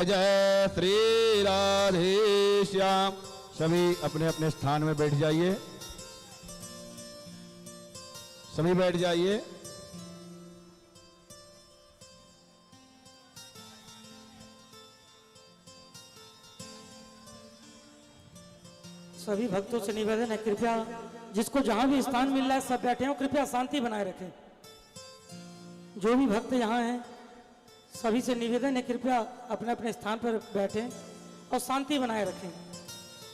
जय श्री राधे श्याम। सभी अपने अपने स्थान में बैठ जाइए, सभी बैठ जाइए। सभी भक्तों से निवेदन है, कृपया जिसको जहां भी स्थान मिल रहा है सब बैठे हो, कृपया शांति बनाए रखें। जो भी भक्त यहाँ हैं सभी से निवेदन है, कृपया अपने अपने स्थान पर बैठें और शांति बनाए रखें।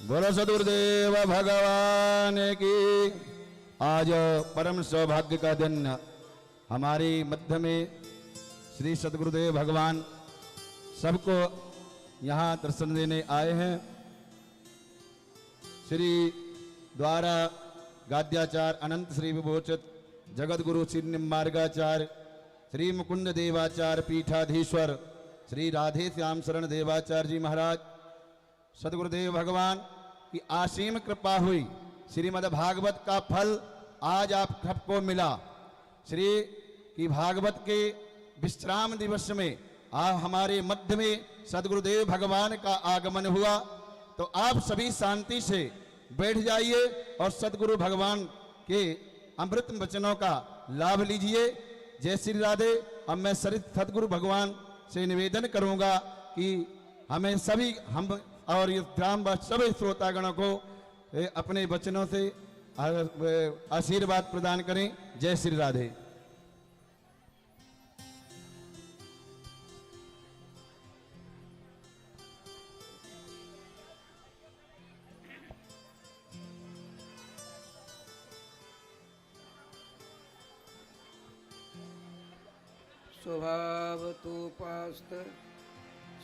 बोलो सदगुरुदेव भगवान की। आज परम सौभाग्य का दिन हमारे मध्य में श्री सदगुरुदेव भगवान सबको यहाँ दर्शन देने आए हैं। श्री द्वारा गाद्याचार्य अनंत श्री विभोचित जगत गुरु श्री निम्बार्गाचार्य श्री मुकुंद देवाचार्य पीठाधीश्वर श्री राधे श्याम शरण देवाचार्य जी महाराज सदगुरुदेव भगवान की असीम कृपा हुई। श्रीमद् भागवत का फल आज आप सबको मिला। श्री की भागवत के विश्राम दिवस में आज हमारे मध्य में सदगुरुदेव भगवान का आगमन हुआ, तो आप सभी शांति से बैठ जाइए और सदगुरु भगवान के अमृत वचनों का लाभ लीजिए। जय श्री राधे। अब मैं सदगुरु भगवान से निवेदन करूंगा कि हमें सभी हम और इस ग्राम सभी श्रोतागणों को अपने वचनों से आशीर्वाद प्रदान करें। जय श्री राधे। स्वभावतोपास्त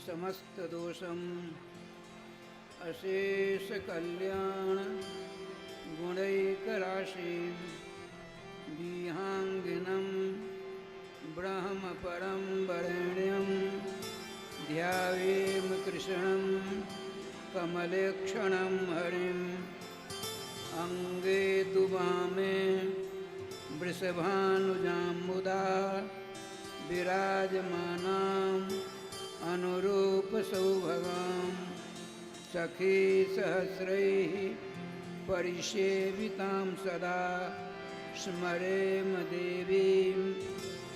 समस्त दोषम अशेष कल्याण गुणैकराशि विहांगिनम ब्रह्म परम वरेण्यम ध्यावेम कृष्णं कमलेक्षणं हरिं अंगे दुवामे वृषभानुजाम्बुदा विराजमानां अनुरूप सौभगां सखी सहस्रैः परिसेवितां सदा स्मरेम देवीं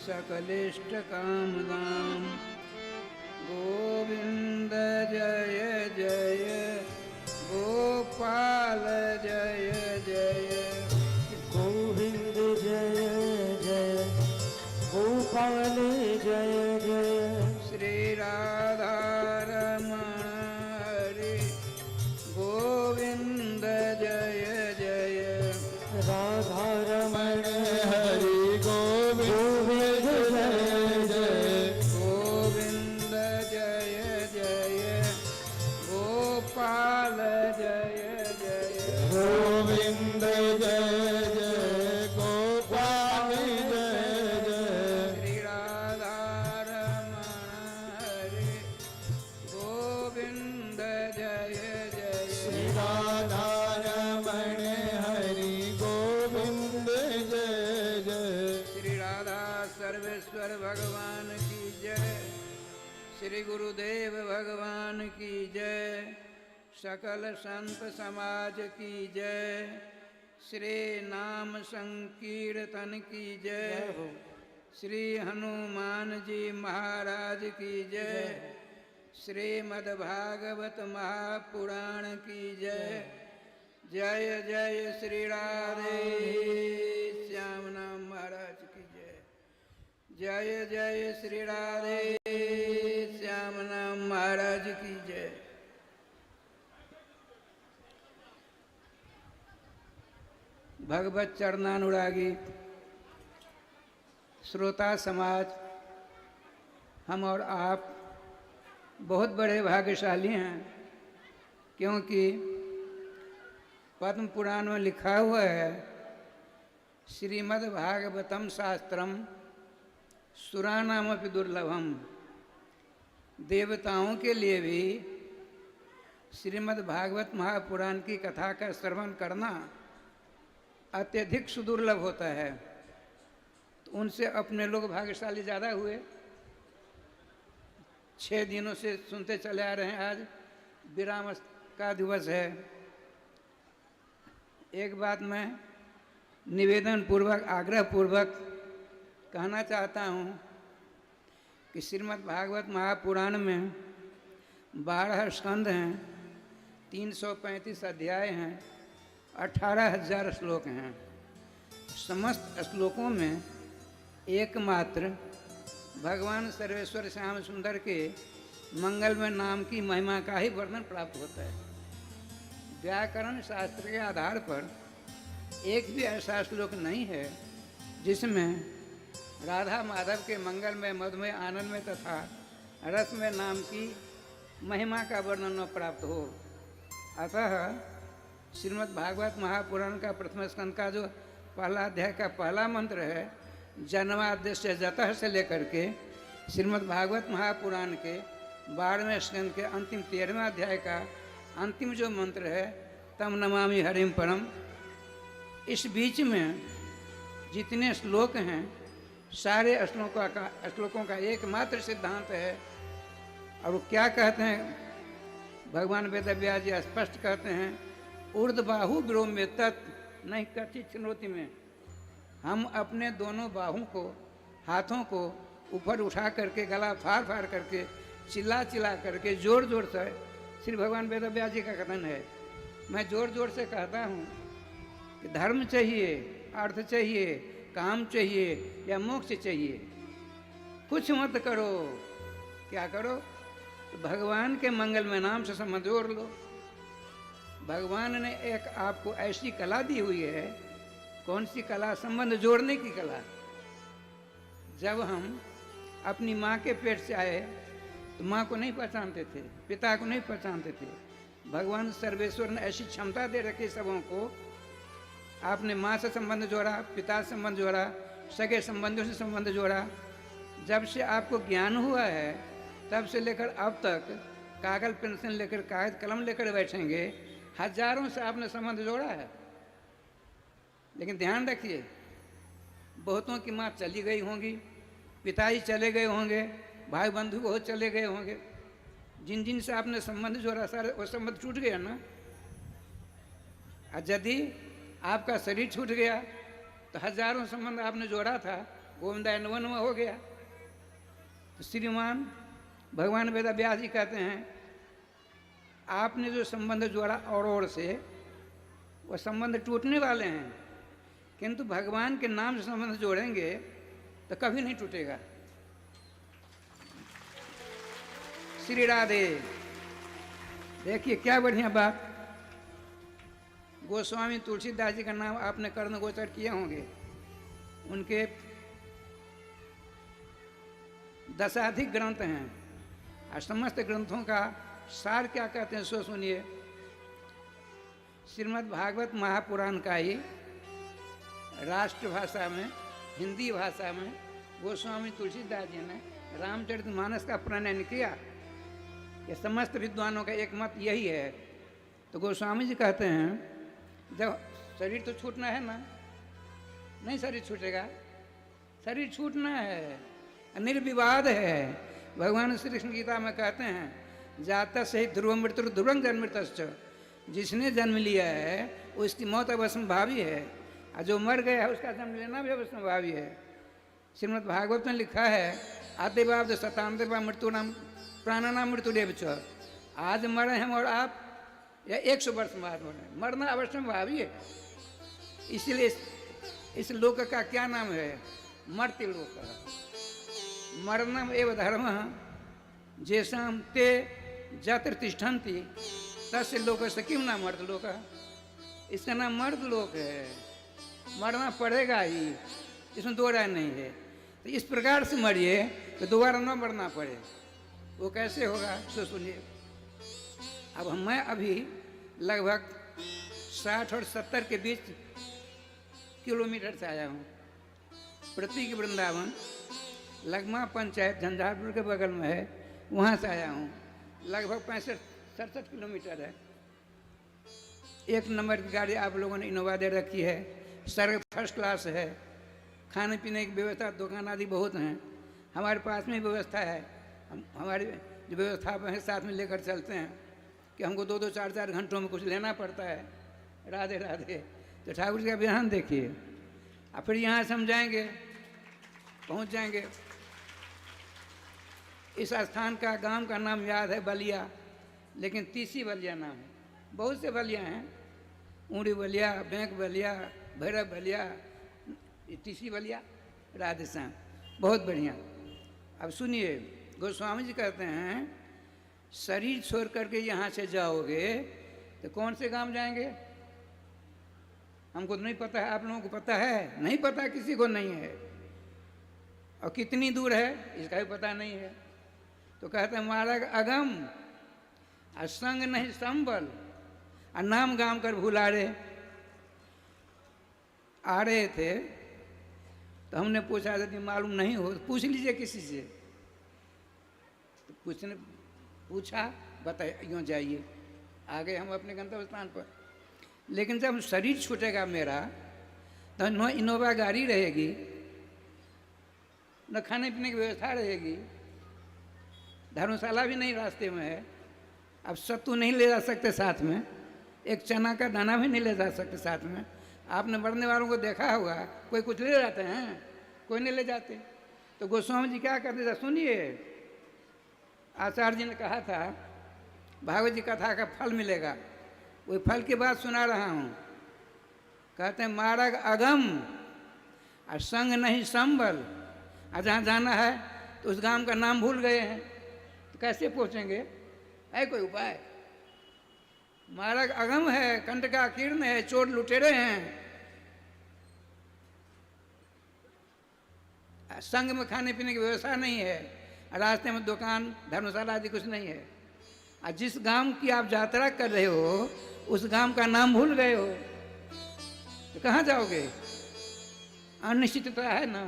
सकलेष्टकामदां। गोविंद जय जय गोपाल जय जय गोविंद जय जय गोपाल जय जय। श्री राधा रमण हरि गोविंद जय जय राधा रमण हरि गोविंद जय जय गोविंद जय जय गोपाल जय जय गोविंद जय जय गोपाल जय जय। श्री राधा रमण हरि गोविंद जय जय श्री राधा रमण हरि गोविंद जय जय। श्री राधा सर्वेश्वर भगवान की जय। श्री गुरुदेव भगवान की जय। सकल संत समाज की जय। श्री नाम संकीर्तन की जय। श्री हनुमान जी महाराज की जय। श्रीमद्भागवत महापुराण की जय। जय जय श्री राधे श्याम नाम महाराज की जय। जय जय श्री राधे श्याम नाम महाराज की जय। भगवत चरणानुरागी श्रोता समाज, हम और आप बहुत बड़े भाग्यशाली हैं, क्योंकि पद्म पुराण में लिखा हुआ है श्रीमद् भागवतम शास्त्रम सुराणामपि दुर्लभम। देवताओं के लिए भी श्रीमद् भागवत महापुराण की कथा का श्रवण करना अत्यधिक सुदुर्लभ होता है। तो उनसे अपने लोग भाग्यशाली ज़्यादा हुए। 6 दिनों से सुनते चले आ रहे हैं। आज विराम का दिवस है। एक बात मैं निवेदन पूर्वक, आग्रह पूर्वक कहना चाहता हूँ कि श्रीमद् भागवत महापुराण में 12 स्कंद हैं, 335 अध्याय हैं, 18,000 श्लोक हैं। समस्त श्लोकों में एकमात्र भगवान सर्वेश्वर श्याम सुंदर के मंगलमय नाम की महिमा का ही वर्णन प्राप्त होता है। व्याकरण शास्त्र के आधार पर एक भी ऐसा श्लोक नहीं है जिसमें राधा माधव के मंगलमय, मधुमय, आनंदमय तथा रसमय नाम की महिमा का वर्णन प्राप्त हो। अतः श्रीमद् भागवत महापुराण का प्रथम स्कंद का जो पहला अध्याय का पहला मंत्र है, जन्माद्यस्य जतः से लेकर के श्रीमद् भागवत महापुराण के 12वें स्कंद के अंतिम 13वें अध्याय का अंतिम जो मंत्र है, तम नमामि हरिम परम, इस बीच में जितने श्लोक हैं सारे श्लोकों का एकमात्र सिद्धांत है। और वो क्या कहते हैं, भगवान वेदव्यास जी स्पष्ट कहते हैं, ऊर्ध्वबाहु ब्रोम्य तत् नहीं कथित चुनौती में। हम अपने दोनों बाहों को, हाथों को ऊपर उठा करके, गला फाड़ फाड़ करके, चिल्ला चिल्ला करके, जोर जोर से, श्री भगवान वेदव्यास जी का कथन है, मैं जोर जोर से कहता हूँ कि धर्म चाहिए, अर्थ चाहिए, काम चाहिए या मोक्ष चाहिए, कुछ मत करो। क्या करो? तो भगवान के मंगलमय नाम से संबंध जोड़ लो। भगवान ने एक आपको ऐसी कला दी हुई है। कौन सी कला? संबंध जोड़ने की कला। जब हम अपनी माँ के पेट से आए तो माँ को नहीं पहचानते थे, पिता को नहीं पहचानते थे। भगवान सर्वेश्वर ने ऐसी क्षमता दे रखी सबों को। आपने माँ से संबंध जोड़ा, पिता से संबंध जोड़ा, सगे संबंधियों से संबंध जोड़ा। जब से आपको ज्ञान हुआ है तब से लेकर अब तक कागज पेंसिल लेकर, कागज कलम लेकर बैठेंगे, हजारों से आपने संबंध जोड़ा है। लेकिन ध्यान रखिए, बहुतों की माँ चली गई होंगी, पिताजी चले गए होंगे, भाई बंधु बहुत चले गए होंगे। जिन जिन से आपने संबंध जोड़ा सारे वो संबंध टूट गया ना। और यदि आपका शरीर छूट गया तो हजारों संबंध आपने जोड़ा था, गोविंदा नवनवा हो गया। तो श्रीमान भगवान वेदव्यास जी कहते हैं, आपने जो संबंध जोड़ा और से, वो संबंध टूटने वाले हैं, किंतु भगवान के नाम से संबंध जोड़ेंगे तो कभी नहीं टूटेगा। श्री राधे। देखिए क्या बढ़िया बात। गोस्वामी तुलसीदास जी का नाम आपने कर्ण गोचर किए होंगे। उनके 10 अधिक ग्रंथ हैं और समस्त ग्रंथों का सार क्या कहते हैं सो सुनिए। श्रीमद् भागवत महापुराण का ही राष्ट्रभाषा में, हिंदी भाषा में गोस्वामी तुलसीदास जी ने रामचरितमानस का प्रणयन किया। ये समस्त विद्वानों का एक मत यही है। तो गोस्वामी जी कहते हैं, जब शरीर तो छूटना है ना, नहीं शरीर छूटेगा, शरीर छूटना है, निर्विवाद है। भगवान श्री कृष्ण गीता में कहते हैं, जाता से ही ध्रुव मृत्यु ध्रुवं जन्मृतश्च, जिसने जन्म लिया है उसकी मौत अवश्य भावी है, और जो मर गया है उसका जन्म लेना भी अवश्य भावी है। श्रीमद् भागवत में लिखा है, आदिवाद शतांतिवा मृत्यु नाम प्राणानाम मृत्युदेव च। आज मरे हम और आप या 100 वर्ष बाद मरे, मरना अवश्य भावी है। इसलिए इस लोक का क्या नाम है? मर्त्य लोक। मरणम एव धर्म जेषाम ते जत्र तिष्ठन्ति तस्य लोकस्य किम नाम मर्द लोक। इसका नाम मर्द लोक है। मरना पड़ेगा ही, इसमें दो राय नहीं है। तो इस प्रकार से मरिए तो दोबारा न मरना पड़े। वो कैसे होगा सो सुनिए। अब मैं अभी लगभग 60 और 70 के बीच किलोमीटर से आया हूँ। प्रतीक वृंदावन लगमा पंचायत झंझारपुर के बगल में है, वहाँ से आया हूँ। लगभग 65-67 किलोमीटर है। 1 नंबर की गाड़ी आप लोगों ने इनोवा दे रखी है, सड़क फर्स्ट क्लास है, खाने पीने की व्यवस्था, दुकान आदि बहुत हैं। हमारे पास में व्यवस्था है, हम हमारी जो व्यवस्थापक हैं साथ में लेकर चलते हैं कि हमको 2-2 4-4 घंटों में कुछ लेना पड़ता है। राधे राधे। तो ठाकुर जी का विधान देखिए। और फिर यहाँ से हम जाएंगे, पहुँच जाएंगे। इस स्थान का गांव का नाम याद है बलिया, लेकिन तीसी बलिया नाम है। बहुत से बलिया हैं, ऊँड़ी बलिया, बैंक बलिया, भैरव बलिया, तीसी बलिया। राधे श्याम, बहुत बढ़िया। अब सुनिए, गोस्वामी जी कहते हैं शरीर छोड़ करके यहाँ से जाओगे तो कौन से गांव जाएंगे? हमको तो नहीं पता है, आप लोगों को पता है? नहीं पता, किसी को नहीं है। और कितनी दूर है इसका भी पता नहीं है। तो कहते हैं मार्ग अगम और संग नहीं संबल, और नाम गाम कर भुला रहे। आ रहे थे तो हमने पूछा यदि मालूम नहीं हो तो पूछ लीजिए किसी से। तो पूछा, बताइए, यूँ जाइए। आ गए हम अपने गंतव्य स्थान पर। लेकिन जब शरीर छूटेगा मेरा तो न इनोवा गाड़ी रहेगी, न खाने पीने की व्यवस्था रहेगी, धर्मशाला भी नहीं रास्ते में है। अब सत्तू नहीं ले जा सकते साथ में, एक चना का दाना भी नहीं ले जा सकते साथ में। आपने मरने वालों को देखा होगा, कोई कुछ ले जाते हैं, कोई नहीं ले जाते। तो गोस्वामी जी क्या करते थे सुनिए। आचार्य जी ने कहा था भागवत जी कथा का फल मिलेगा, वही फल की बात सुना रहा हूँ। कहते हैं मार्ग अगम और संग नहीं संबल। और जहाँ जाना है तो उस गांव का नाम भूल गए हैं, तो कैसे पहुँचेंगे? है कोई उपाय? मार्ग अगम है, कंठ का कीर्ण है, चोर लुटेरे हैं, संग में खाने पीने की व्यवस्था नहीं है, रास्ते में दुकान धर्मशाला आदि कुछ नहीं है। और जिस गांव की आप यात्रा कर रहे हो उस गांव का नाम भूल गए हो तो कहाँ जाओगे? अनिश्चितता है ना।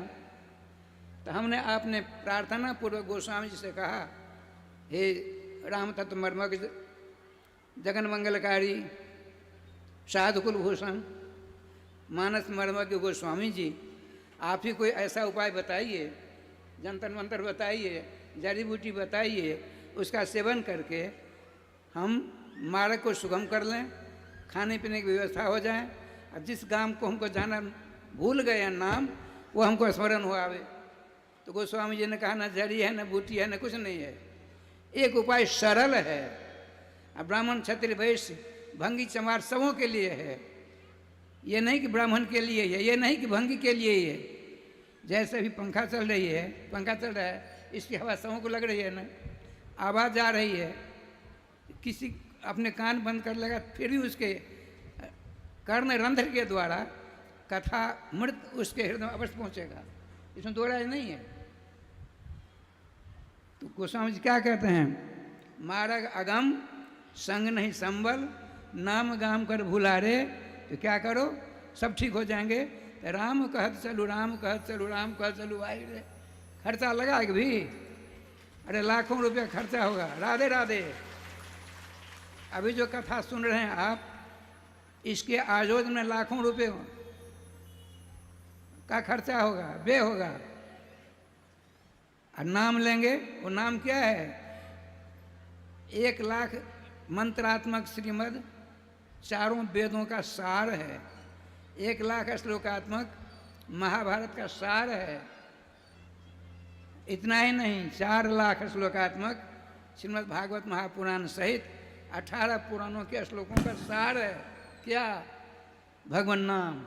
तो हमने आपने प्रार्थना पूर्वक गोस्वामी जी से कहा, हे राम तत्व मर्मक जगन मंगलकारी साधु कुलभूषण मानस मर्मज्ञ गोस्वामी जी, आप ही कोई ऐसा उपाय बताइए, जंतर मंतर बताइए, जड़ी बूटी बताइए, उसका सेवन करके हम मार्ग को सुगम कर लें, खाने पीने की व्यवस्था हो जाए, और जिस गांव को हमको जाना भूल गए हैं नाम, वो हमको स्मरण हो आवे। तो गोस्वामी जी ने कहा ना जड़ी है, न बूटी है, न कुछ नहीं है। एक उपाय सरल है, ब्राह्मण क्षत्रिय वैश्य भंगी चमार सबों के लिए है। ये नहीं कि ब्राह्मण के लिए है, ये नहीं कि भंगी के लिए ही है। जैसे भी पंखा चल रही है, पंखा चल रहा है, इसकी हवा सबों को लग रही है ना, आवाज़ जा रही है। किसी अपने कान बंद कर लेगा फिर भी उसके कर्ण रंध्र के द्वारा कथा मृत उसके हृदय में अवश्य पहुँचेगा, इसमें दो राय नहीं है। तो गोस्वामी जी क्या कहते हैं? मार्ग अगम संग नहीं संबल, नाम गाम कर भुला रे। तो क्या करो, सब ठीक हो जाएंगे। तो राम कहत चलू, राम कहत चलू, राम कहत चलू। भाई रे खर्चा लगा कि भी, अरे लाखों रुपया खर्चा होगा। राधे राधे। अभी जो कथा सुन रहे हैं आप, इसके आयोजन में लाखों रुपये का खर्चा होगा, व्यय होगा। और नाम लेंगे, वो नाम क्या है? 1 लाख मंत्रात्मक श्रीमद् चारों वेदों का सार है, 1 लाख श्लोकात्मक महाभारत का सार है। इतना ही नहीं, 4 लाख श्लोकात्मक श्रीमद् भागवत महापुराण सहित 18 पुराणों के श्लोकों का सार है। क्या? भगवान नाम।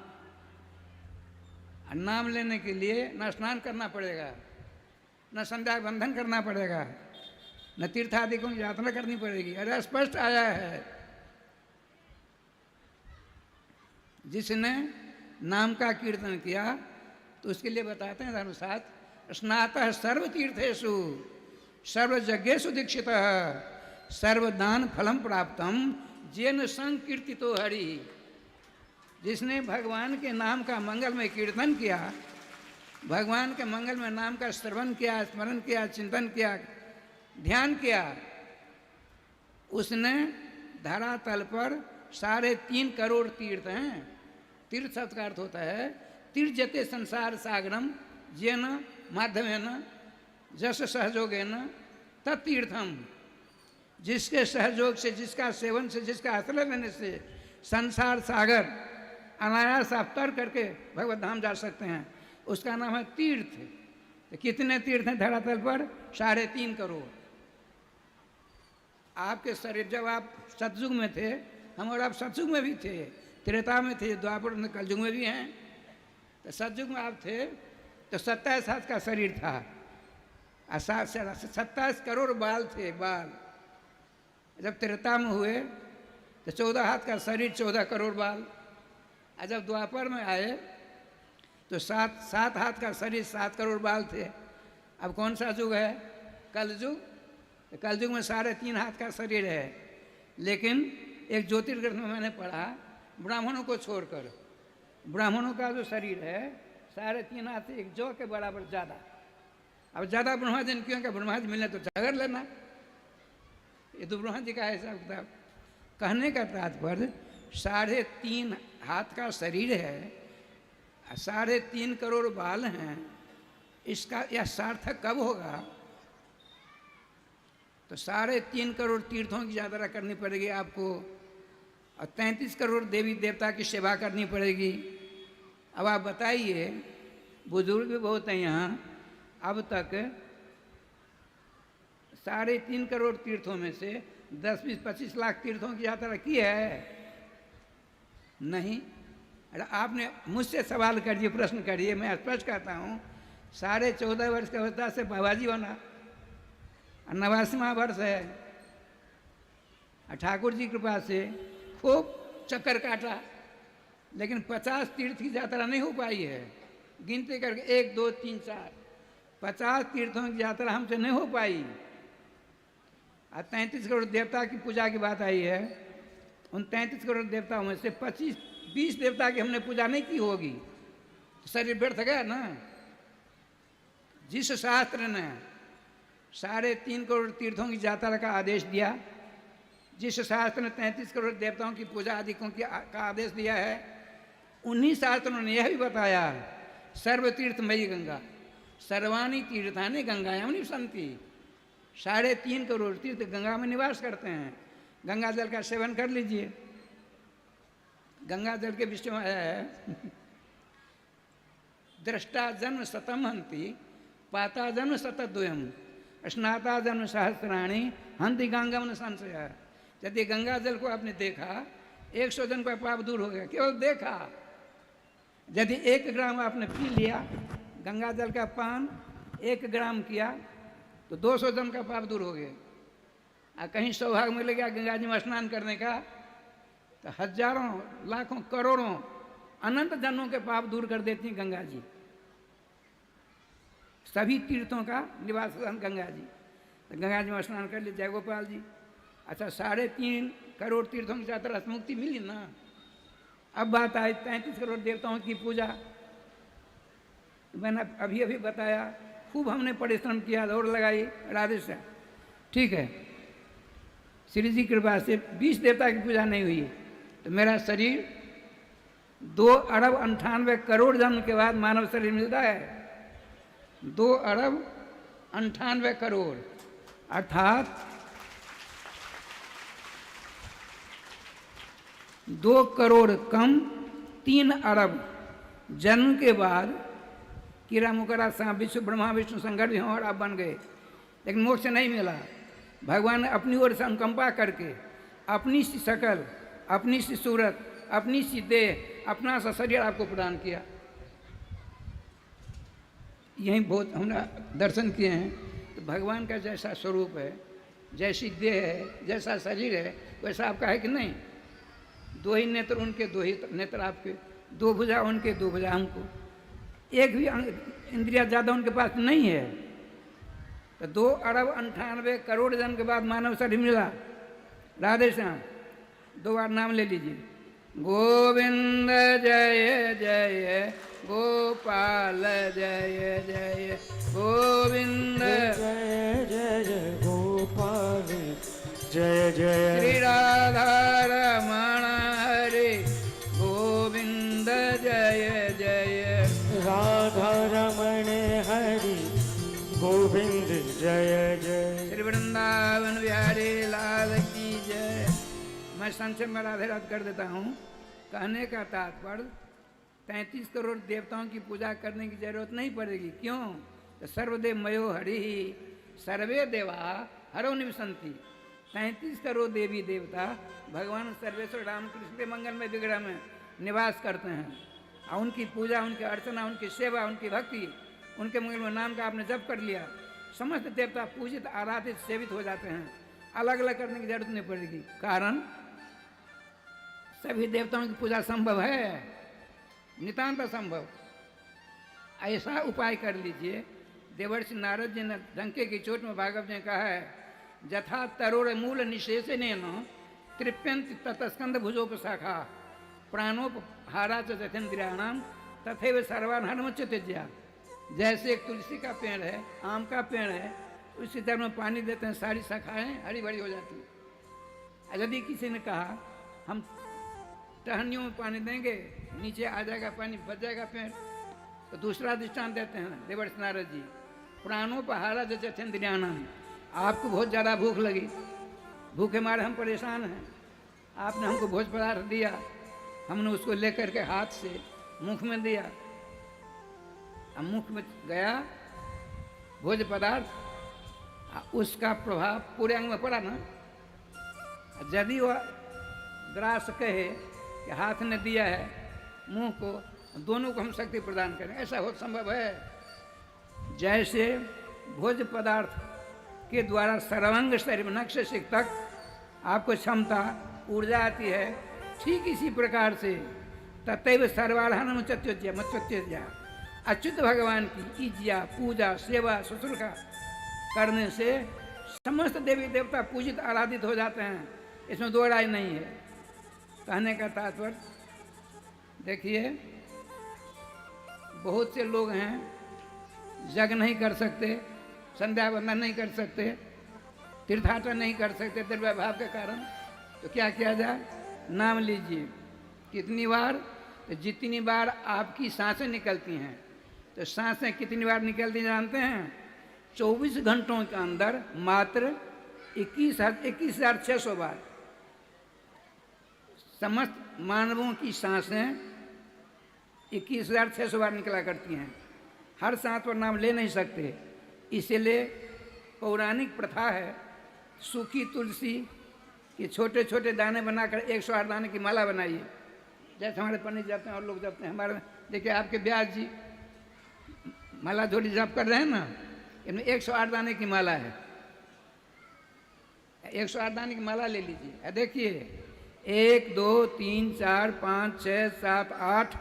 और नाम लेने के लिए न स्नान करना पड़ेगा, न संध्या बंधन करना पड़ेगा, न तीर्थ आदि को यात्रा करनी पड़ेगी। अरे स्पष्ट आया है, जिसने नाम का कीर्तन किया तो उसके लिए बताते हैं धर्मशास्त्र, स्नातः सर्व तीर्थेषु सर्व यज्ञेषु दीक्षितः सर्वदान फलम प्राप्तम जेन संकीर्तितो हरि। जिसने भगवान के नाम का मंगल में कीर्तन किया, भगवान के मंगल में नाम का श्रवण किया, स्मरण किया, चिंतन किया, ध्यान किया, उसने धरातल पर 3.5 करोड़ तीर्थ हैं। तीर्थ शब्द का अर्थ होता है तीर्जते संसार सागरम जेन माध्यमेन जस सहयोगेन तत्तीर्थम, जिसके सहयोग से, जिसका सेवन से, जिसका आश्रय लेने से संसार सागर अनायास आप तर करके भगवत धाम जा सकते हैं, उसका नाम है तीर्थ। तो कितने तीर्थ हैं धरातल पर? 3.5 करोड़। आपके शरीर, जब आप सतयुग में थे, हम और आप सतयुग में भी थे, त्रेता में थे, द्वापर में, कलयुग में भी हैं। तो सतयुग में आप थे तो 27 हाथ का शरीर था, 27 करोड़ बाल थे, बाल। जब त्रेता में हुए तो 14 हाथ का शरीर, 14 करोड़ बाल। और जब द्वापर में आए तो 7 हाथ का शरीर, 7 करोड़ बाल थे। अब कौन सा युग है? कलयुग। तो कलयुग में 3.5 हाथ का शरीर है। लेकिन एक ज्योतिर्ग्रंथ में मैंने पढ़ा, ब्राह्मणों को छोड़कर ब्राह्मणों का जो शरीर है 3.5 हाथ से 1 जौ के बराबर ज़्यादा। अब ज़्यादा ब्रह्मा जी ने क्यों? क्या ब्रह्मा जी मिलने तो झगड़ लेना, ये तो ब्रह्मा जी का हिसाब किताब। कहने का तात्पर्य 3.5 हाथ का शरीर है, 3.5 करोड़ बाल हैं, इसका यह सार्थक कब होगा? तो 3.5 करोड़ तीर्थों की यात्रा करनी पड़ेगी आपको, और 33 करोड़ देवी देवता की सेवा करनी पड़ेगी। अब आप बताइए, बुजुर्ग भी बहुत हैं यहाँ, अब तक 3.5 करोड़ तीर्थों में से 10, 20, 25 लाख तीर्थों की यात्रा की है? नहीं। अरे आपने मुझसे सवाल करिए, प्रश्न करिए, मैं स्पष्ट कहता हूँ, 14.5 वर्ष की अवस्था से बाबाजी बना, 89वां वर्ष है, ठाकुर जी कृपा से खूब चक्कर काटा, लेकिन 50 तीर्थ की यात्रा नहीं हो पाई है। गिनती करके 1, 2, 3, 4, 50 तीर्थों की यात्रा हमसे नहीं हो पाई। और 33 करोड़ देवता की पूजा की बात आई है, उन 33 करोड़ देवताओं में से 25-20 देवता की हमने पूजा नहीं की होगी, तो शरीर व्यर्थ गया ना। जिस शास्त्र ने 3.5 करोड़ तीर्थों की यात्रा का आदेश दिया, जिस शास्त्र ने 33 करोड़ देवताओं की पूजा आदि का आदेश दिया है, उन्हीं शास्त्रों ने यह भी बताया, सर्वतीर्थमयी गंगा, सर्वाणी तीर्थानि गंगायां सन्ति। 3.5 करोड़ तीर्थ गंगा में निवास करते हैं। गंगा जल का सेवन कर लीजिए। गंगा जल के विषय में आया है, दृष्टा जन्म शतम हंति, पाता जन्म शतद्वयम, स्नाता जन्म सहस्राणी, हंति गंगम संशय। यदि गंगा जल को आपने देखा, 100 जन का पाप दूर हो गया, केवल देखा। यदि 1 ग्राम आपने पी लिया, गंगा जल का पान 1 ग्राम किया, तो 200 जन का पाप दूर हो गया। कहीं सौभाग्य मिल गया गंगा जी में स्नान करने का, तो हजारों, लाखों, करोड़ों, अनंत जनों के पाप दूर कर देती हैं गंगा जी। सभी तीर्थों का निवास स्थान गंगा जी। तो गंगा जी में स्नान कर लिए, जय गोपाल जी। अच्छा, 3.5 करोड़ तीर्थों की यात्रा से मुक्ति मिली ना। अब बात आई 33 करोड़ देवताओं की पूजा। मैंने अभी अभी बताया, खूब हमने परिश्रम किया, दौड़ लगाई, राधे से, ठीक है। श्री जी कृपा से 20 देवता की पूजा नहीं हुई, तो मेरा शरीर 2 अरब 98 करोड़ जन्म के बाद मानव शरीर मिलता है। 2 अरब 98 करोड़, अर्थात 2 करोड़ कम 3 अरब जन्म के बाद कीड़ा मुकरा सांप विष्णु ब्रह्मा विष्णु शंकर भी और आप बन गए, लेकिन मोक्ष नहीं मिला। भगवान ने अपनी ओर से अनुकंपा करके अपनी सी शकल, अपनी सी सूरत, अपनी सी देह, अपना सा शरीर आपको प्रदान किया। यही बहुत हमने दर्शन किए हैं। तो भगवान का जैसा स्वरूप है, जैसी देह है, जैसा शरीर है, वैसा आपका है कि नहीं? 2 ही नेत्र उनके, 2 ही नेत्र आपके, 2 भुजा उनके, 2 भुजा हमको, एक भी इंद्रिया ज़्यादा उनके पास नहीं है। तो 2 अरब 98 करोड़ जन्म के बाद मानव शरीर मिला। राधे श्याम 2 बार नाम ले लीजिए। गोविंद जय जय गोपाल जय जय गोविंद जय जय गोपाल जय जय श्री राधा रमण हरे गोविंद जय जय राधा रमण हरि गोविंद जय जय। श्री मैं संक्षेप में राधे राधे कर देता हूँ। कहने का तात्पर्य 33 करोड़ देवताओं की पूजा करने की जरूरत नहीं पड़ेगी। क्यों? तो सर्वदेव मयो हरि सर्वे देवा हरो निवसंती। 33 करोड़ देवी देवता भगवान सर्वेश्वर रामकृष्ण के मंगलमय विग्रह में निवास करते हैं और उनकी पूजा, उनकी अर्चना, उनकी सेवा, उनकी भक्ति, उनके मंगलमय नाम का आपने जप कर लिया, समस्त देवता पूजित, आराधित, सेवित हो जाते हैं। अलग अलग करने की जरूरत नहीं पड़ेगी। कारण सभी देवताओं की पूजा संभव है, नितांत असंभव। ऐसा उपाय कर लीजिए। देवर्षि नारद जी ने डंके की चोट में भागवत ने कहा है, जथा तरोड़ मूल निशेषेन तृप्यंत ततस्कंद भुजोपशाखा प्राणोपहारा चेन्द्रियाणाम तथैव सर्वान हनुमच्युतज्ञा। जैसे एक तुलसी का पेड़ है, आम का पेड़ है, उसी तरह में पानी देते हैं, सारी शाखाएं हरी भरी हो जाती है। यदि किसी ने कहा हम टहनियों में पानी देंगे, नीचे आ जाएगा पानी, बच जाएगा पेड़, तो दूसरा दृष्टांत देते हैं देवर्षि नारद जी, प्राणोपहारा चेन्द्रियाणाम। आपको बहुत ज़्यादा भूख लगी, भूखे मारे हम परेशान हैं, आपने हमको भोज पदार्थ दिया, हमने उसको लेकर के हाथ से मुख में दिया, अब मुख में गया भोज पदार्थ, उसका प्रभाव पूरे अंग में पड़ा ना। यदि वह ग्रास कहे कि हाथ ने दिया है, मुंह को, दोनों को हम शक्ति प्रदान करें, ऐसा हो संभव है? जैसे भोज पदार्थ के द्वारा सर्वांग शरीर नक्श शिख तक आपको क्षमता, ऊर्जा आती है, ठीक इसी प्रकार से तथैव सर्वाधान मच्युत्या अच्युत भगवान की ईज्या, पूजा, सेवा, शुश्रूषा करने से समस्त देवी देवता पूजित, आराधित हो जाते हैं। इसमें दो राय नहीं है। कहने का तात्पर्य देखिए, बहुत से लोग हैं जग नहीं कर सकते, संध्या वंदन नहीं कर सकते, तीर्थाटन नहीं कर सकते द्रव्य भाव के कारण, तो क्या किया जाए? नाम लीजिए। कितनी बार? तो जितनी बार आपकी सांसें निकलती हैं। तो सांसें कितनी बार निकलती जानते हैं? 24 घंटों के अंदर मात्र 21,600 बार। समस्त मानवों की सांसें 21,600 बार निकला करती हैं। हर सांस पर नाम ले नहीं सकते, इसीलिए पौराणिक प्रथा है, सूखी तुलसी के छोटे छोटे दाने बनाकर 108 दाने की माला बनाइए। जैसे हमारे पंडित जाते हैं और लोग जाते हैं, हमारे देखिए आपके ब्यास जी माला जोड़ी जप कर रहे हैं ना, इनमें 108 दाने की माला है। 108 दाने की माला ले लीजिए। देखिए 1 2 3 4 5 6 7 8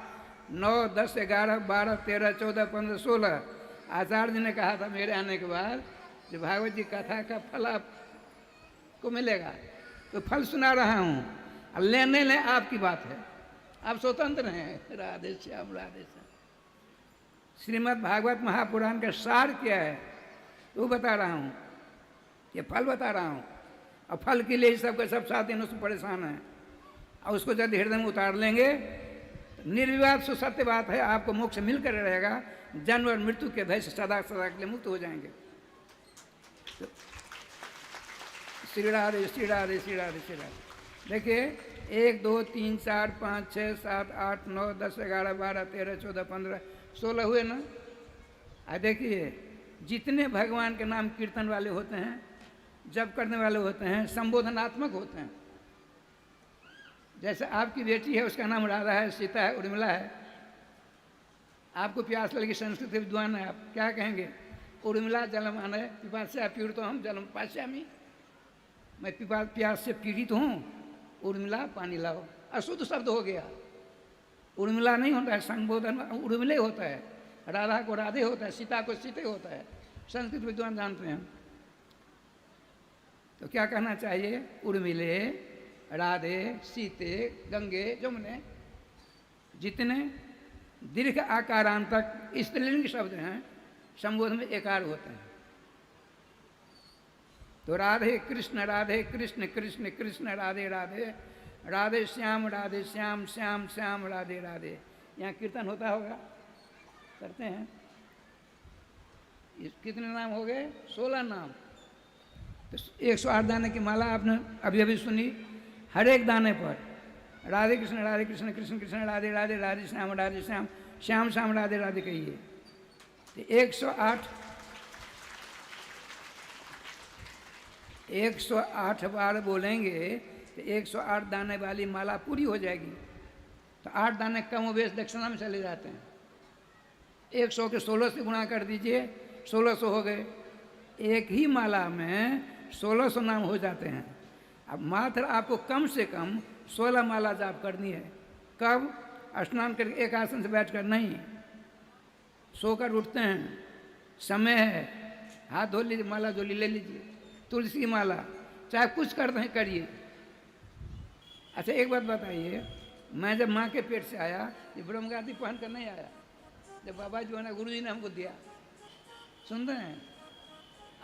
9 10 11 12 13 14 15 16। आचार्य जी ने कहा था मेरे आने के बाद, जो भागवत जी कथा का फल आपको मिलेगा, तो फल सुना रहा हूँ, लेने ले आपकी बात है, आप स्वतंत्र हैं। राधे श्याम, राधे श्याम। श्रीमद् भागवत महापुराण का सार क्या है वो बता रहा हूँ, ये फल बता रहा हूँ। और फल के लिए सबके सब साथी उससे परेशान हैं, और उसको जब हृदय में उतार लेंगे, निर्विवाद सुसत्य बात है, आपको मोक्ष मिलकर रहेगा। जन्म और मृत्यु के भय से सदा सदा के लिए मुक्त हो जाएंगे। तो श्री राधे श्री राधे श्री राधे श्री राधे। देखिए 1 2 3 4 5 6 7 8 9 10 11 12 13 14 15 16 हुए ना। देखिए जितने भगवान के नाम कीर्तन वाले होते हैं, जप करने वाले होते हैं, संबोधनात्मक होते हैं। जैसे आपकी बेटी है, उसका नाम राधा है, सीता है, उर्मिला है। आपको प्यास लगी, संस्कृत विद्वान है, आप क्या कहेंगे? उर्मिला जलम आनय पिपास्या पीड़ित तो हम जलम पास्यामी। मैं प्यास से पीड़ित हूँ, उर्मिला पानी लाओ। अशुद्ध शब्द हो गया, उर्मिला नहीं होता है, संबोधन उर्मिले होता है। राधा को राधे होता है, सीता को सीते होता है, संस्कृत विद्वान जानते हैं। तो क्या कहना चाहिए? उर्मिले, राधे, सीते, गंगे, जमुने, जितने दीर्घ आकारांतक स्त्रीलिंग शब्द हैं, संबोधन में एकार होते हैं। तो राधे कृष्ण कृष्ण कृष्ण राधे राधे, राधे श्याम श्याम श्याम राधे राधे। यहाँ कीर्तन होता होगा, करते हैं। कितने नाम हो गए? 16 नाम। तो 108 दाने की माला आपने अभी अभी सुनी। हर एक दाने पर राधे कृष्ण कृष्ण कृष्ण राधे राधे राधे श्याम श्याम श्याम राधे राधे कहिए। तो 108 बार बोलेंगे तो 108 दाने वाली माला पूरी हो जाएगी। तो 8 दाने कम वेश दक्षिणा में चले जाते हैं। 100 के 16 से गुणा कर दीजिए, 1600 हो गए। एक ही माला में 1600 नाम हो जाते हैं। अब मात्र आपको कम से कम 16 माला जाप करनी है। कब? स्नान करके एक आसन से बैठकर नहीं, सोकर उठते हैं, समय है, हाथ धो लीजिए, माला धो ले लीजिए, तुलसी माला, चाहे कुछ करते हैं करिए। अच्छा एक बात बताइए, मैं जब माँ के पेट से आया, ये ब्रह्मगादी पहन कर नहीं आया। जब बाबा जी ने गुरु जी ने हमको दिया, सुन रहे हैं,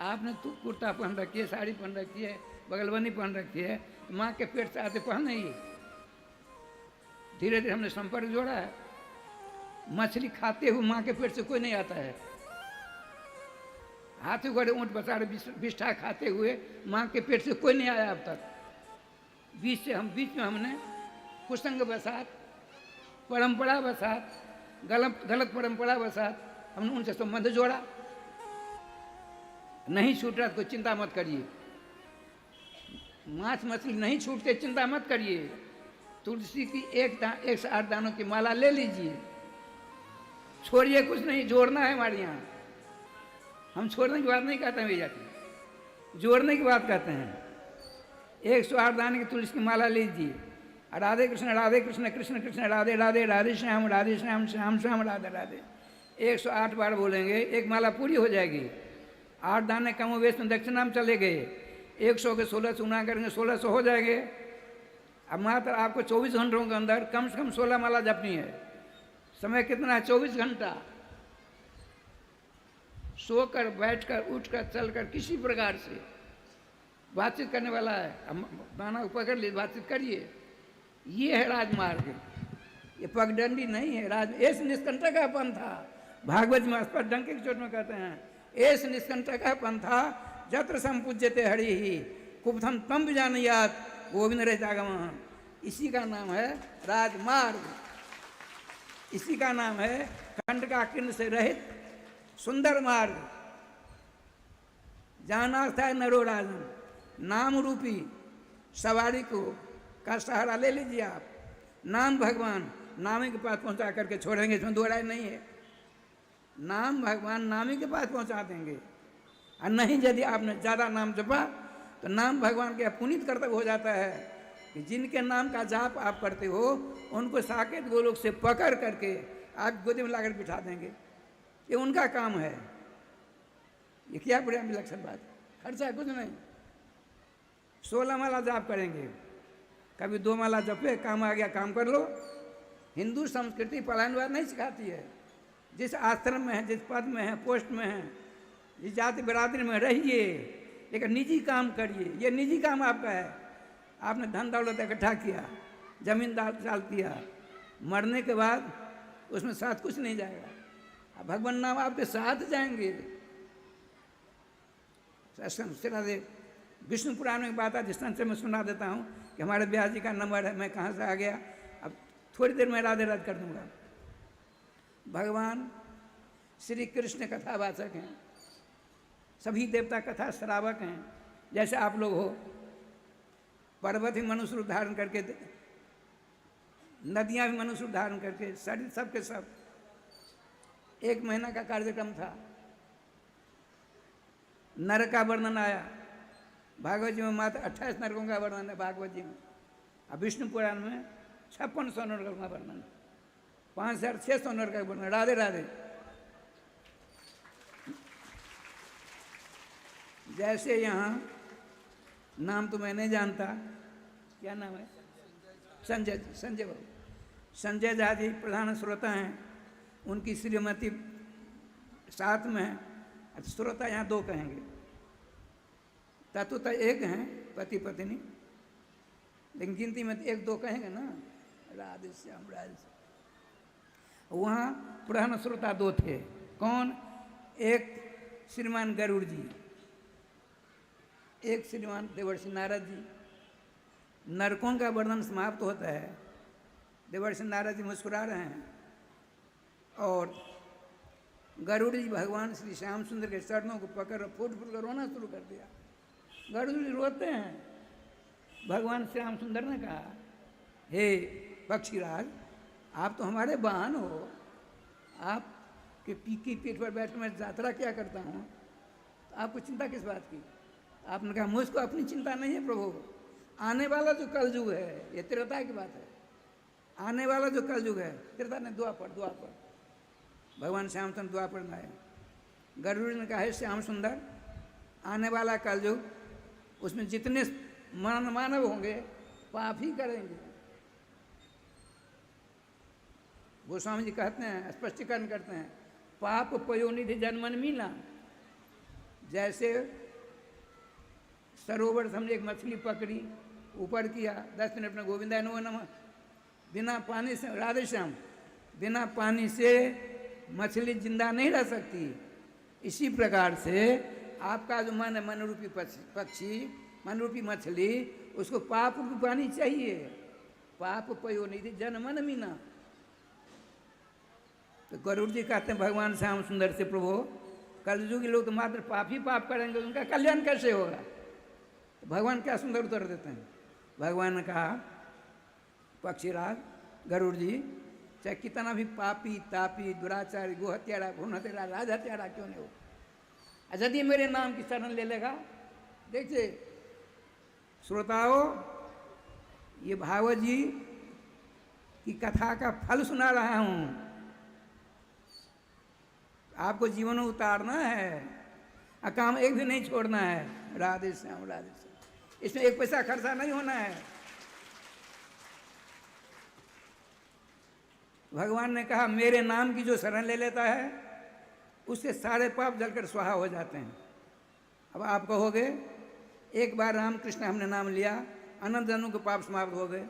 आपने तो कुर्ता पहन रखी है, साड़ी पहन रखी है, बगलबनी पहन रखी है, माँ के पेट से आते पहन नहीं। धीरे धीरे हमने संपर्क जोड़ा है। मछली खाते हुए माँ के पेट से कोई नहीं आता है। हाथी घोड़े ऊँट बसाड़ बिष्ठा खाते हुए माँ के पेट से कोई नहीं आया अब तक। बीच में हमने कुसंग बसात, परंपरा बसात, गलत परंपरा बसात, हमने उनसे संबंध जोड़ा। नहीं छूट रहा तो कोई चिंता मत करिए, मांस मछली नहीं छूटते, चिंता मत करिए। तुलसी की 108 दानों की माला ले लीजिए, छोड़िए, कुछ नहीं, जोड़ना है हमारे यहाँ। हम छोड़ने की बात नहीं कहते हैं भैया की, जोड़ने की बात कहते हैं। 108 दाने की तुलसी की माला लीजिए। राधे कृष्ण कृष्ण कृष्ण राधे राधे राधे श्याम श्याम श्याम राधे राधे 108 बार बोलेंगे, एक माला पूरी हो जाएगी। 8 दाने कम वेश में दक्षिणा में चले गए। 100 के 16 से गुणा करेंगे, 1600 हो जाएंगे। अब मात्र आपको 24 घंटों के अंदर कम से कम 16 माला जपनी है। समय कितना है? 24 घंटा। सोकर, बैठकर, उठकर, चलकर, किसी प्रकार से बातचीत करने वाला है, दाना पकड़ लीजिए, बातचीत करिए। ये है राजमार्ग, ये पगडंडी नहीं है। एस निष्कंटक का पंथा, भागवत में स्पष्ट डंके की चोट में कहते हैं, एस निष्कंटक का पंथा जत्र संपूज्यते हरि ही कुपथम तम जानियात गोविंद रहितागम। इसी का नाम है राजमार्ग, इसी का नाम है खंड का किन्न से रहित सुंदर मार्ग। जाना था नरोराजन, नाम रूपी सवारी को का सहारा ले लीजिए आप। नाम भगवान नामी के पास पहुंचा करके छोड़ेंगे, इसमें दो राय नहीं है। नाम भगवान नामी के पास पहुंचा देंगे। और नहीं, यदि आपने ज़्यादा नाम जपा तो नाम भगवान के पुनीत कर्तव्य हो जाता है कि जिनके नाम का जाप आप करते हो उनको साकेत गोलोक से पकड़ करके आप गोदी में लाकर बिठा देंगे। ये उनका काम है। ये क्या बड़ा विलक्षण बात, खर्चा कुछ नहीं। 16 माला जाप करेंगे, कभी 2 माला जपे, काम आ गया काम कर लो। हिंदू संस्कृति पलायनवाद नहीं सिखाती है। जिस आश्रम में है, जिस पद में है, पोस्ट में है, जिस जाति बिरादरी में रहिए, लेकिन निजी काम करिए। ये निजी काम आपका है। आपने धन दौलत इकट्ठा किया, जमींदार चाल किया, मरने के बाद उसमें साथ कुछ नहीं जाएगा। अब भगवान नाम आपके साथ जाएंगे। विष्णु पुराण में बात है, जिस तरह से मैं सुना देता हूँ कि हमारे ब्यास जी का नंबर है, मैं कहाँ से आ गया। अब थोड़ी देर में राधे राधे कर दूंगा। भगवान श्री कृष्ण कथावाचक हैं, सभी देवता कथा श्रावक हैं। जैसे आप लोग हो, पर्वत ही मनुष्य रूप धारण करके, नदियाँ भी मनुष्य रूप धारण करके, शरीर सब के सब। 1 महीना का कार्यक्रम था, नरक का वर्णन आया भागवत जी में। मात्र 28 नरकों का वर्णन है भागवत जी में। अब विष्णु पुराण में 5600 नरकों का वर्णन, 5600 नरक का वर्णन। राधे राधे। जैसे यहाँ नाम तो मैं नहीं जानता, क्या नाम है? संजय बाबू। संजय झा जी प्रधान श्रोता हैं, उनकी श्रीमती साथ में है। श्रोता यहाँ 2 कहेंगे, तत्वतः 1 हैं पति पत्नी, लेकिन गिनती में 1-2 कहेंगे ना। राधे श्याम राधे श्याम। वहाँ प्रधान श्रोता 2 थे। कौन? एक श्रीमान गरुड़ जी, एक श्रीमान देवर्षि नारद जी। नरकों का वर्णन समाप्त होता है। देवर्षि नारद जी मुस्कुरा रहे हैं और गरुड़ जी भगवान श्री श्याम सुंदर के चरणों को पकड़ फूट फूट कर रोना शुरू कर दिया। गरुड़ जी रोते हैं। भगवान श्याम सुंदर ने कहा, हे पक्षीराज, आप तो हमारे वाहन हो, आपके की पीठ पर बैठ मैं यात्रा क्या करता हूँ, तो आपको चिंता किस बात की? आपने कहा, मुझको अपनी चिंता नहीं है प्रभु, आने वाला जो कलयुग है, ये त्रेता की बात है, आने वाला जो कलयुग है, त्रेता ने द्वापर भगवान श्याम सुंदर द्वापर में आए। गरुड़ ने कहा, है श्याम सुंदर, आने वाला कलयुग, उसमें जितने मानव होंगे पाप ही करेंगे। गोस्वामी जी कहते हैं, स्पष्टीकरण करते हैं, पाप पयोनिधि जन्मन मीना। जैसे सरोवर से हमने एक मछली पकड़ी, ऊपर किया, 10 मिनट में गोविंदा नमो नमः, बिना पानी से, राधे श्याम, बिना पानी से मछली जिंदा नहीं रह सकती। इसी प्रकार से आपका जो मन है, मन रूपी पक्षी, मन रूपी मछली, उसको पाप रूपी पानी चाहिए। पाप पयोनिधि जन्मन मीना। तो गरुड़ जी कहते हैं भगवान श्याम सुंदर से, प्रभु कलयुग के लोग तो मात्र पाप ही पाप करेंगे, उनका कल्याण कैसे होगा? तो भगवान क्या सुंदर उत्तर देते हैं। भगवान ने कहा, पक्षीराज गरुड़ जी, चाहे कितना भी पापी तापी दुराचारी गो हत्यारा भ्रूण हत्यारा राज हत्यारा क्यों नहीं हो, यदि मेरे नाम की शरण ले लेगा। देखिए श्रोताओं, ये भागवत जी की कथा का फल सुना रहा हूँ। आपको जीवन में उतारना है, काम एक भी नहीं छोड़ना है। राधे श्याम राधे श्याम। इसमें एक पैसा खर्चा नहीं होना है। भगवान ने कहा, मेरे नाम की जो शरण ले लेता है उससे सारे पाप जलकर स्वाहा हो जाते हैं। अब आप कहोगे, एक बार रामकृष्ण हमने नाम लिया, अनंत जन्मों के पाप समाप्त हो गए।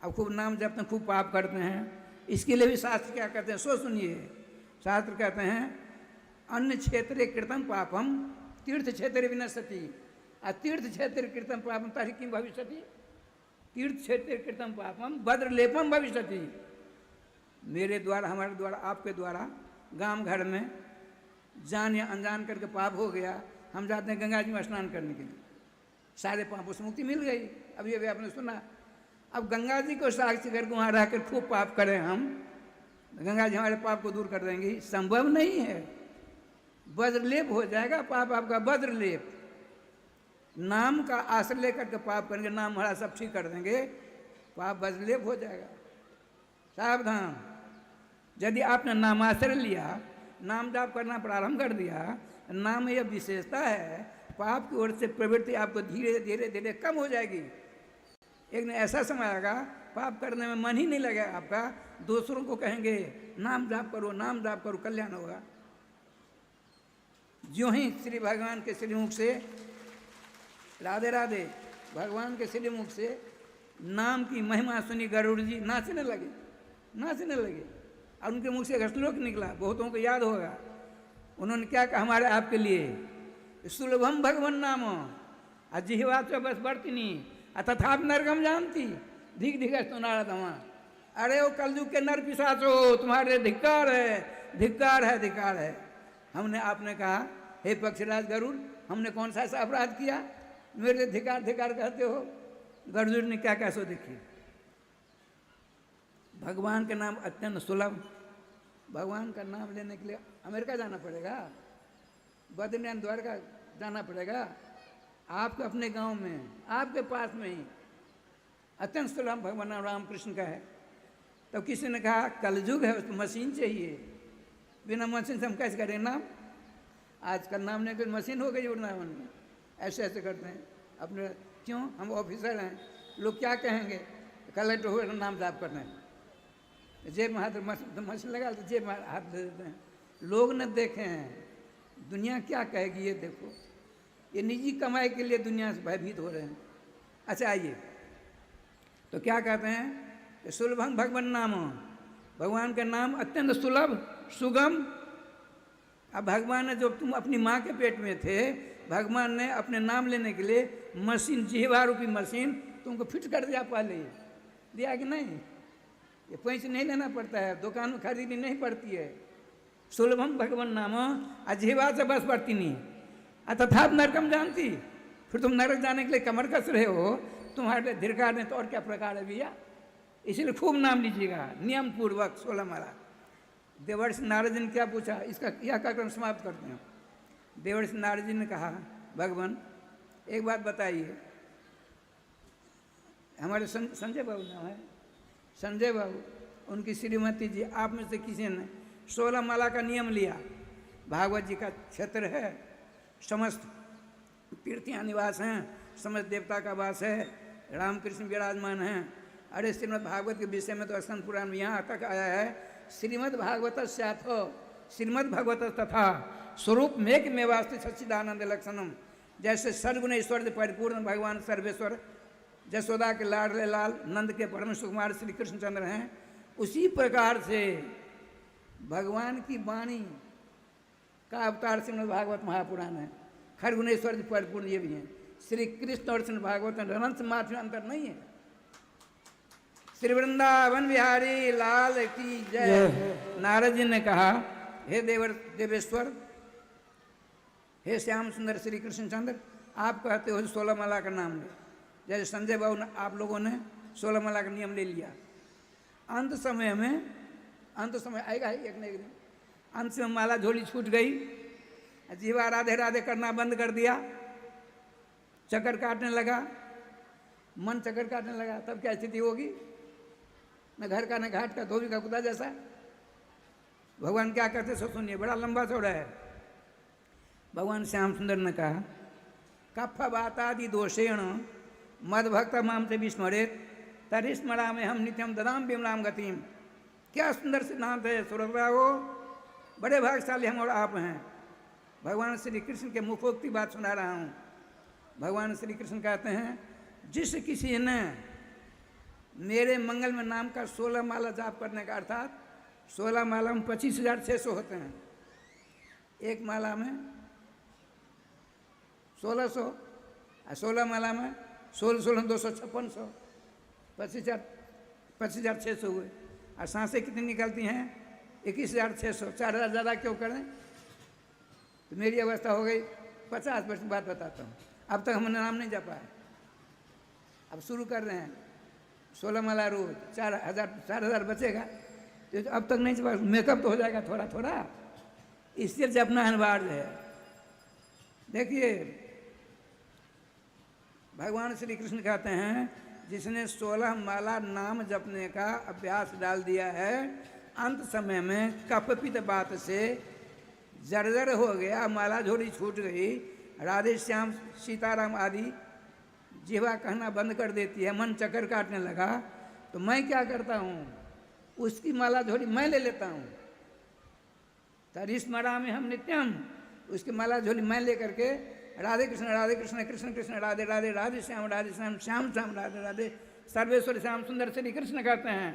अब खूब नाम जपते हैं, खूब पाप करते हैं। इसके लिए भी शास्त्र क्या कहते हैं, सो सुनिए। शास्त्र कहते हैं, अन्य क्षेत्रे कृतम पापम तीर्थ क्षेत्रे विनश्यति। तीर्थ क्षेत्र कृतम पापम तर्हि किं भविष्यति? तीर्थ क्षेत्र कृतम पापम वज्रलेपम भविष्यति। मेरे द्वारा, हमारे द्वारा, आपके द्वारा गांव घर में जान या अनजान करके पाप हो गया, हम जाते हैं गंगा जी में स्नान करने के लिए, सारे पापों से मुक्ति मिल गई। अभी अभी आपने सुना। अब गंगा जी को साक्षी करके वहाँ रहकर खूब पाप करें हम, गंगा जी हमारे पाप को दूर कर देंगी? संभव नहीं है। वज्रलेप हो जाएगा पाप आपका, वज्रलेप। नाम का आश्रय लेकर के पाप करेंगे, नाम हमारा सब ठीक कर देंगे, पाप वज्रलेप हो जाएगा। सावधान, यदि आपने नामाश्रय लिया, नाम जाप करना प्रारंभ कर दिया, नाम में यह विशेषता है, पाप की ओर से प्रवृत्ति आपको धीरे धीरे धीरे कम हो जाएगी। एक दिन ऐसा समय आएगा, पाप करने में मन ही नहीं लगेगा आपका, दूसरों को कहेंगे नाम जाप करो, नाम जाप करो, कल्याण होगा। ज्यों ही श्री भगवान के श्रीमुख से, राधे राधे, भगवान के श्रीमुख से नाम की महिमा सुनी, गरुड़ जी नाचने लगे, नाचने लगे। और उनके मुख से एक श्लोक निकला, बहुतों को याद होगा। उन्होंने क्या कहा हमारे आपके लिए, सुलभम भगवन नाम अजिह्वा च बस वर्तिनी तथापि नरकम जानती धिक धिक नारदमा। अरे वो कलयुग के नर पिशाचो, तुम्हारे धिक्कार है, धिक्कार है, धिक्कार है। हमने, आपने कहा, हे पक्षीराज गरुड़, हमने कौन सा ऐसा अपराध किया, मेरे धिक्कार धिक्कार कहते हो? गरुड़ ने क्या कहा सो देखिए। भगवान के नाम अत्यंत सुलभ। भगवान का नाम लेने के लिए अमेरिका जाना पड़ेगा, बद्रीनाथ द्वारका जाना पड़ेगा? आपके अपने गांव में, आपके पास में ही अत्यंत सुलभ भगवान नाम रामकृष्ण का है। तब किसी ने कहा कलयुग है, उसको मशीन चाहिए, बिना मशीन से हम कैसे करें नाम? आजकल नाम लेकर मशीन हो गई वृंदावन में, ऐसे ऐसे करते हैं अपने। क्यों? हम ऑफिसर हैं, लोग क्या कहेंगे, कलेक्टर हो नाम जाप करना है, जेब में हाथ मशीन लगा तो जेब में हाथ दे देते हैं। लोग न देखे हैं, दुनिया क्या कहेगी ये देखो। ये निजी कमाई के लिए दुनिया से भयभीत हो रहे हैं। अच्छा आइए, तो क्या कहते हैं, सुलभम भगवान नाम, भगवान का नाम अत्यंत सुलभ सुगम। अब भगवान ने, जब तुम अपनी माँ के पेट में थे, भगवान ने अपने नाम लेने के लिए मशीन, जिह्वा रूपी मशीन तुमको फिट कर दिया पहले ही, दिया कि नहीं? ये पैंच नहीं लेना पड़ता है, दुकान में खरीदनी नहीं पड़ती है। सुलभम भगवान नाम अजीवा से बस पड़ती नहीं तथाप नरकम जानती। फिर तुम नरक जाने के लिए कमर कस रहे हो, तुम्हारे लिए धीरकार नहीं तो और क्या प्रकार है भैया। इसीलिए खूब नाम लीजिएगा नियम पूर्वक 16 माला। देवर्षि नारद जी ने क्या पूछा, इसका यह कार्यक्रम समाप्त करते हैं। देवर्षि नारद जी ने कहा, भगवान एक बात बताइए, हमारे संजय बाबू नाम है, संजय बाबू, उनकी श्रीमती जी, आप में से किसी ने 16 माला का नियम लिया। भागवत जी का क्षेत्र है, समस्त तीर्थियाँ निवास हैं, समस्त देवता का वास है, रामकृष्ण विराजमान हैं। अरे श्रीमद् भागवत के विषय में तो स्कंद पुराण में यहाँ तक आया है, श्रीमद् भागवत स्याथो श्रीमद् भागवत तथा स्वरूप मेक मेवास्ति सच्चिदानंद लक्षणम। जैसे सर्वगुण ऐश्वर्य परिपूर्ण भगवान सर्वेश्वर जसोदा के लाडले लाल नंद के परम सुकुमार श्री कृष्णचंद्र हैं, उसी प्रकार से भगवान की वाणी का अवतार श्रीमद् भागवत महापुराण है। खरगुणेश्वर परिपूर्ण ये भी हैं। श्री कृष्ण और श्रीमद् भागवत में अनंत मात्र में अंतर नहीं है। श्री वृंदावन बिहारी लाल की जय। नारद जी ने कहा, हे देवेश्वर, हे श्याम सुंदर श्री कृष्णचंद्र, आप कहते हो 16 माला का नाम ले। जैसे संजय बाबू ने, आप लोगों ने 16 माला का नियम ले लिया। अंत समय आएगा ही एक न एक दिन। अंत में माला झोली छूट गई, जीवा राधे राधे करना बंद कर दिया, चक्कर काटने लगा, मन चक्कर काटने लगा, तब क्या स्थिति होगी? न घर का न घाट का, धोबी का कुत्ता जैसा। भगवान क्या करते सो सुनिए, बड़ा लंबा चौड़ा है। भगवान श्याम सुंदर ने कहा, कफ बातादि दोषेण मद भक्त माम से विस्मरेत तरिस्मरा में हम नित्यम ददाम विमलाम गतिम। क्या सुंदर सिद्धांत है सुरभा हो, बड़े भाग्यशाली हम और आप हैं। भगवान श्री कृष्ण के मुखोक्ति बात सुना रहा हूँ। भगवान श्री कृष्ण कहते हैं, जिस किसी ने मेरे मंगल में नाम का 16 माला जाप करने का, अर्थात 16 माला में 25,600 होते हैं, एक माला में 1600 और 16 माला में 16 256 25,600 हुए। और सांसें कितनी निकलती हैं? 21,600। 4,000 ज़्यादा क्यों करें? तो मेरी अवस्था हो गई 50 वर्ष की बात बताता हूँ। अब तक हमने नाम नहीं जपा है, अब शुरू कर रहे हैं 16 माला रोज, 4,000 बचेगा। तो अब तक नहीं जपा, मेकअप तो हो जाएगा थोड़ा थोड़ा, इसलिए जपना अनिवार्य है। देखिए भगवान श्री कृष्ण कहते हैं, जिसने 16 माला नाम जपने का अभ्यास डाल दिया है, अंत समय में कपपित बात से जर्जर हो गया, माला झोली छूट गई, राधे श्याम सीताराम आदि जीवा कहना बंद कर देती है, मन चक्कर काटने लगा, तो मैं क्या करता हूँ, उसकी माला झोली मैं ले लेता हूँ। तरिस्मरा में हम नित्यम, उसकी माला झोली मैं ले करके राधे कृष्ण कृष्ण कृष्ण राधे राधे, राधे श्याम श्याम श्याम राधे राधे, सर्वेश्वर श्याम सुंदर श्री कृष्ण कहते हैं।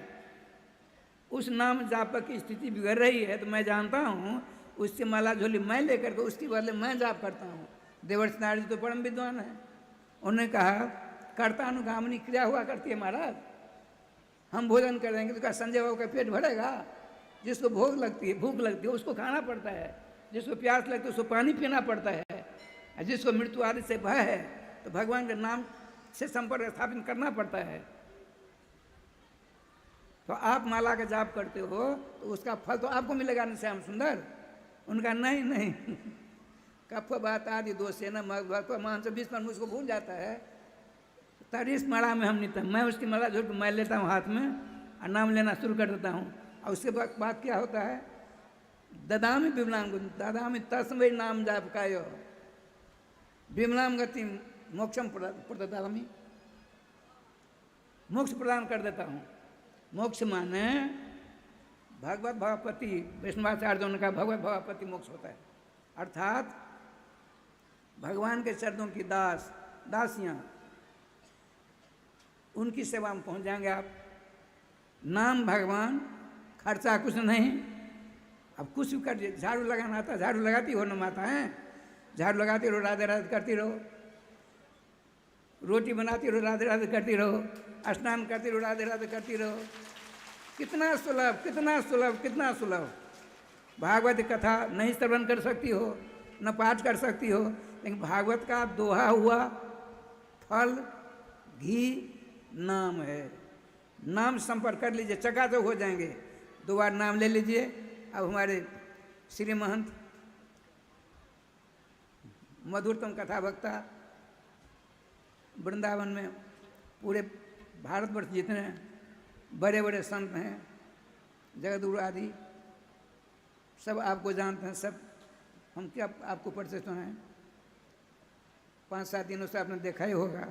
उस नाम जापक की स्थिति बिगड़ रही है, तो मैं जानता हूँ उसकी माला झोली मैं लेकर के उसकी बदले मैं जाप करता हूँ। देवर्षि नारद जी तो परम विद्वान है, उन्होंने कहा कर्तानुगामिनी क्रिया हुआ करती है महाराज। हम भोजन कर देंगे तो क्या संजय बाबू का पेट भरेगा? जिसको भूख लगती है उसको खाना पड़ता है, जिसको प्यास लगती है उसको पानी पीना पड़ता है, और जिसको मृत्यु आदि से भय है तो भगवान के नाम से संपर्क स्थापित करना पड़ता है। तो आप माला का जाप करते हो तो उसका फल तो आपको मिलेगा ना श्याम सुंदर। उनका नहीं कफ बात आदि दोषे न मान से 20 मिनट मुझको भूल जाता है। तरिस माला में हम नहीं, मैं उसकी माला जो मैं लेता हूँ हाथ में और नाम लेना शुरू कर देता हूँ। और उसके बाद क्या होता है, ददामी विमलाम ददामी तस्मै नाम जाप कायो विमलाम गति मोक्षम प्रदामी, मोक्ष प्रदान कर देता हूँ। मोक्ष माने भगवत भवापति, वैष्णवाचार्यों ने कहा भगवत भवापति मोक्ष होता है, अर्थात भगवान के चरणों की दासियाँ, उनकी सेवा में पहुँच जाएंगे आप। नाम भगवान, खर्चा कुछ नहीं। अब कुछ भी कर, झाड़ू लगाना आता, झाड़ू लगाती हो न माता है, झाड़ू लगाती रहो, राधे राधे करती रहो। रोटी बनाती रहो, राधे राधे करती रहो, स्नान करती रहो, राधे राधे करती रहो। कितना सुलभ, कितना सुलभ, कितना सुलभ। भागवत कथा नहीं श्रवण कर सकती हो, न पाठ कर सकती हो, लेकिन भागवत का दोहा हुआ फल घी नाम है। नाम संपर्क कर लीजिए, चकाचौक हो जाएंगे। 2 बार नाम ले लीजिए। अब हमारे श्री महंत मधुरतम कथा वक्ता वृंदावन में पूरे भारतवर्ष जितने बड़े बड़े संत हैं, जगतगुरु आदि सब आपको जानते हैं। सब हम क्या आपको परिचित हैं, 5-7 दिनों से आपने देखा ही होगा।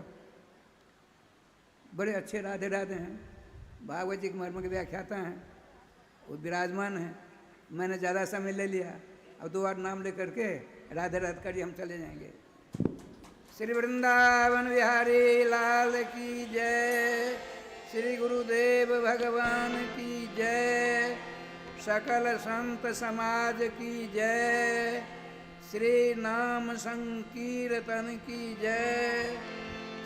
बड़े अच्छे राधे राधे हैं, भागवत जी के मर्म के व्याख्याता हैं, वो विराजमान हैं। मैंने ज़्यादा समय ले लिया, अब 2 बार नाम लेकर के राधे राधे करिए, हम चले जाएंगे। श्री वृंदावन बिहारी लाल की जय, श्री गुरुदेव भगवान की जय, सकल संत समाज की जय, श्री नाम संकीर्तन की जय,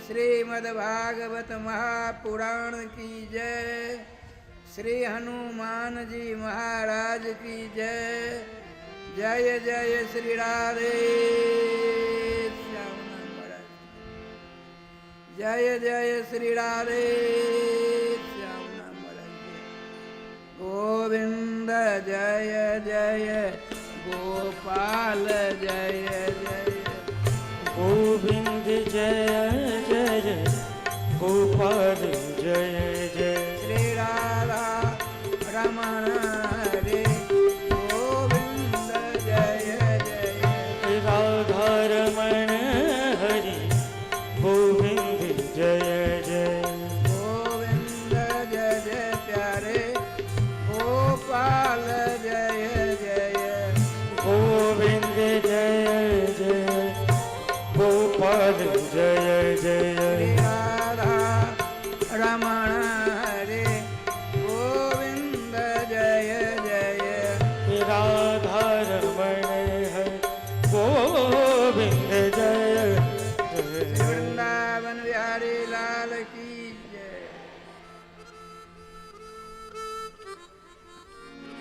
श्रीमद्भागवत महापुराण की जय, श्री हनुमान जी महाराज की जय। जय जय श्री राधे श्याम महाराज, जय जय श्री राधे श्याम महाराज। गोविंद जय जय गोपाल जय जय, गोविंद जय जय गोपाल जय जय, श्री राधा रमण